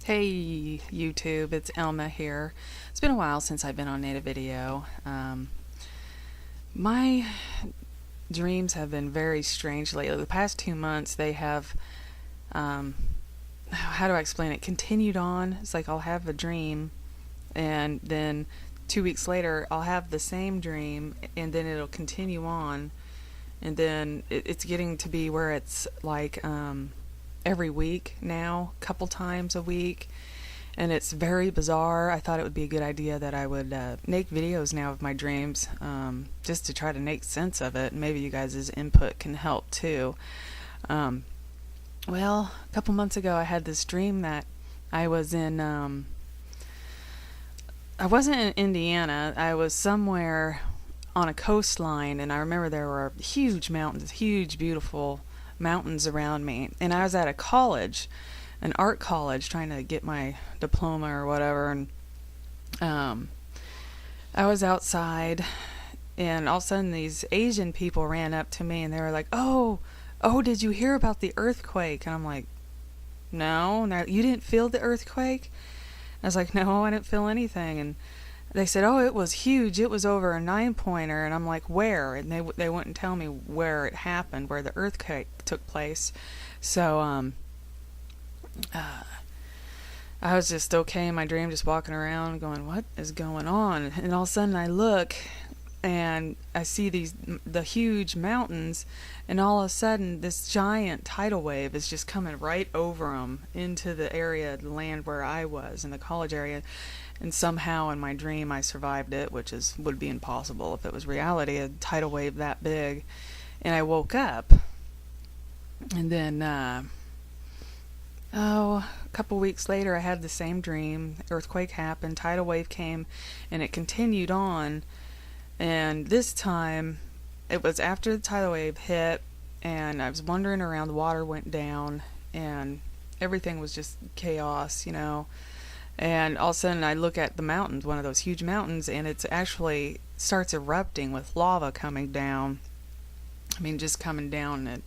Hey YouTube, it's Elma here. It's been a while since I've been on Native Video. My dreams have been very strange lately. The past 2 months they have, how do I explain it, continued on. It's like I'll have a dream and then 2 weeks later I'll have the same dream and then it'll continue on. And then it's getting to be where it's like every week now, a couple times a week, and it's very bizarre. I thought it would be a good idea that I would make videos now of my dreams, just to try to make sense of it, and maybe you guys' input can help too. Well, a couple months ago I had this dream that I was in, I wasn't in Indiana, I was somewhere on a coastline, and I remember there were huge mountains, huge beautiful mountains around me, and I was at a college, an art college, trying to get my diploma or whatever, and I was outside, and all of a sudden these Asian people ran up to me and they were like, oh, did you hear about the earthquake? And I'm like, no, you didn't feel the earthquake? I was like, no, I didn't feel anything. And they said, oh, it was huge, it was over a 9-pointer. And I'm like, where? And they wouldn't tell me where it happened, where the earthquake took place. So I was just okay in my dream, just walking around going, what is going on? And all of a sudden I look and I see the huge mountains, and all of a sudden this giant tidal wave is just coming right over them into the area, the land where I was in the college area. And somehow in my dream I survived it, which would be impossible if it was reality, a tidal wave that big. And I woke up, and then a couple weeks later I had the same dream. Earthquake happened, tidal wave came, and it continued on. And this time it was after the tidal wave hit, and I was wandering around, the water went down, and everything was just chaos, And all of a sudden I look at the mountains, one of those huge mountains, and it's actually starts erupting with lava coming down. I mean, just coming down. And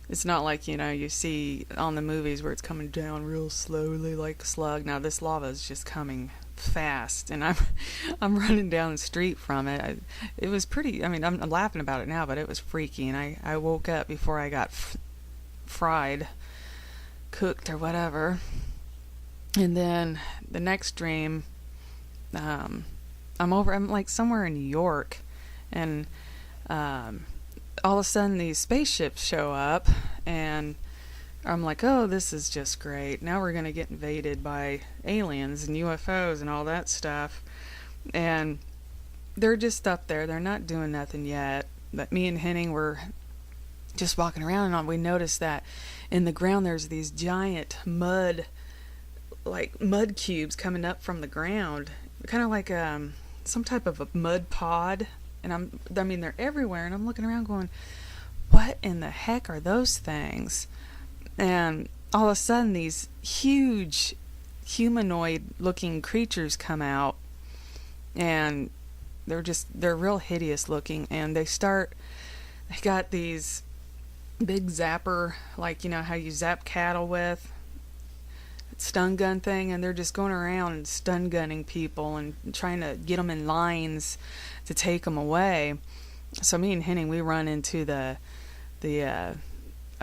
it's not like, you see on the movies where it's coming down real slowly like a slug. Now this lava is just coming fast, and I'm running down the street from it. It was pretty, I'm laughing about it now, but it was freaky. And I woke up before I got fried, cooked or whatever. And then the next dream, I'm like somewhere in New York, and all of a sudden these spaceships show up, and I'm like, oh, this is just great. Now we're going to get invaded by aliens and UFOs and all that stuff. And they're just up there. They're not doing nothing yet. But me and Henning were just walking around, and we noticed that in the ground there's these giant mud cubes coming up from the ground, kind of like some type of a mud pod. And they're everywhere, and I'm looking around going, what in the heck are those things? And all of a sudden these huge humanoid looking creatures come out, and they're real hideous looking, and they got these big zapper, like how you zap cattle with, stun gun thing, and they're just going around and stun gunning people and trying to get them in lines to take them away. So me and Henning, we run into the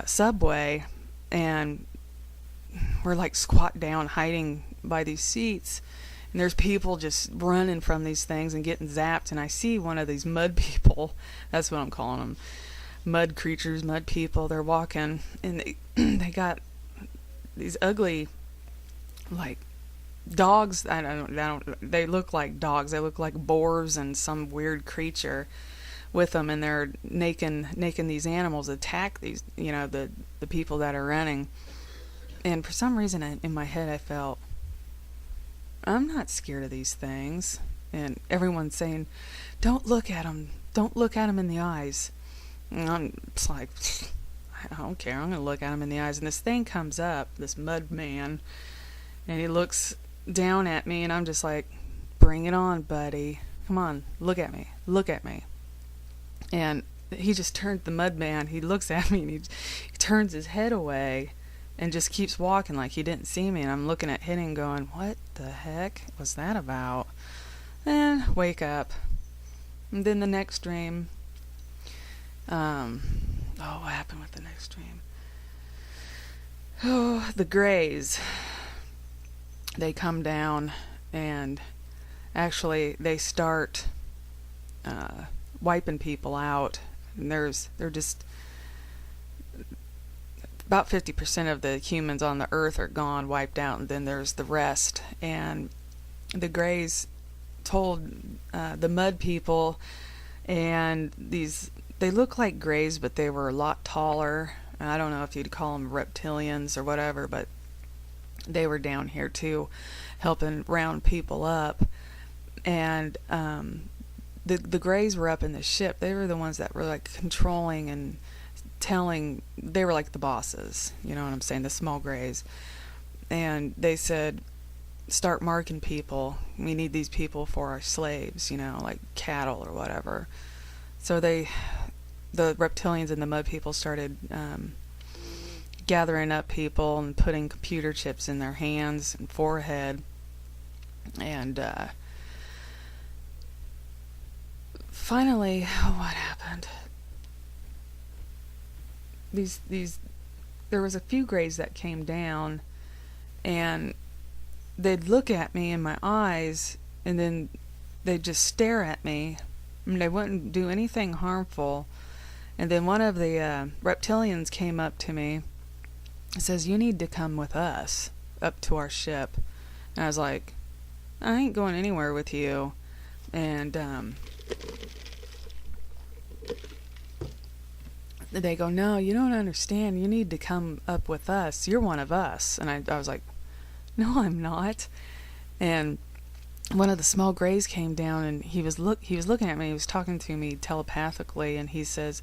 subway, and we're like squat down, hiding by these seats, and there's people just running from these things and getting zapped. And I see one of these mud people, that's what I'm calling them, mud creatures, mud people. They're walking, and they got these ugly, like, dogs. They look like dogs. They look like boars and some weird creature with them, and they're making these animals attack these, the people that are running. And for some reason in my head I felt, I'm not scared of these things. And everyone's saying, don't look at them in the eyes. And I'm just like, I don't care, I'm gonna look at him in the eyes. And this thing comes up, this mud man, and he looks down at me, and I'm just like, bring it on, buddy, come on, look at me. And he just turned, the mud man, he looks at me, and he turns his head away, and just keeps walking like he didn't see me. And I'm looking at Hitting going, what the heck was that about? And wake up. And then the next dream, what happened with the next dream? Oh, the Greys. They come down and actually they start wiping people out. And they're just about 50% of the humans on the earth are gone, wiped out, and then there's the rest. And the Greys told the mud people, and they look like Greys, but they were a lot taller. I don't know if you'd call them reptilians or whatever, but they were down here too, helping round people up. And the Greys were up in the ship. They were the ones that were like controlling and telling. They were like the bosses, you know what I'm saying, the small Greys. And they said, start marking people. We need these people for our slaves, you know, like cattle or whatever. So the reptilians and the mud people started gathering up people and putting computer chips in their hands and forehead. And finally, what happened? There was a few Greys that came down, and they'd look at me in my eyes, and then they'd just stare at me. I mean, they wouldn't do anything harmful. And then one of the reptilians came up to me and says, you need to come with us up to our ship. And I was like, I ain't going anywhere with you. And they go, no, you don't understand. You need to come up with us. You're one of us. And I was like, no, I'm not. And one of the small Greys came down, and he was looking at me. He was talking to me telepathically, and he says,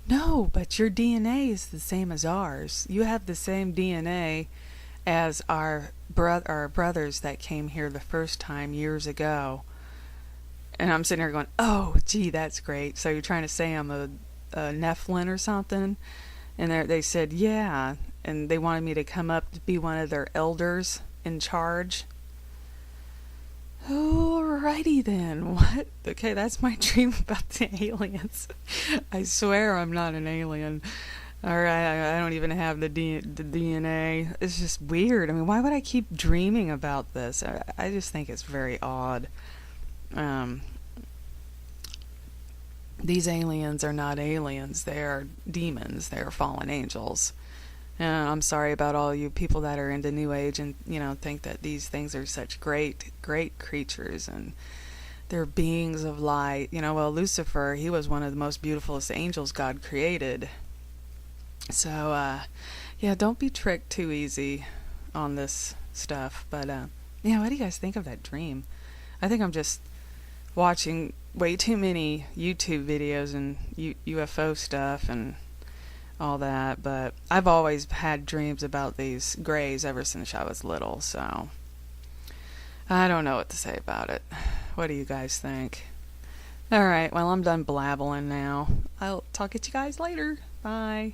no, but your DNA is the same as ours. You have the same DNA as our brothers that came here the first time years ago. And I'm sitting there going, oh, gee, that's great. So you're trying to say I'm a Nephilim or something? And they said, yeah. And they wanted me to come up to be one of their elders in charge. Alrighty then. What? Okay, that's my dream about the aliens. I swear I'm not an alien. Alright, I don't even have the DNA. It's just weird. I mean, why would I keep dreaming about this? I just think it's very odd. These aliens are not aliens. They are demons. They are fallen angels. I'm sorry about all you people that are into New Age and, you know, think that these things are such great creatures and they're beings of light. You know, well, Lucifer, he was one of the most beautifulest angels God created. So, yeah, don't be tricked too easy on this stuff. But, yeah, what do you guys think of that dream? I think I'm just watching way too many YouTube videos and UFO stuff and all that, but I've always had dreams about these Greys ever since I was little, so I don't know what to say about it. What do you guys think? Alright, well, I'm done blabbling now. I'll talk at you guys later. Bye.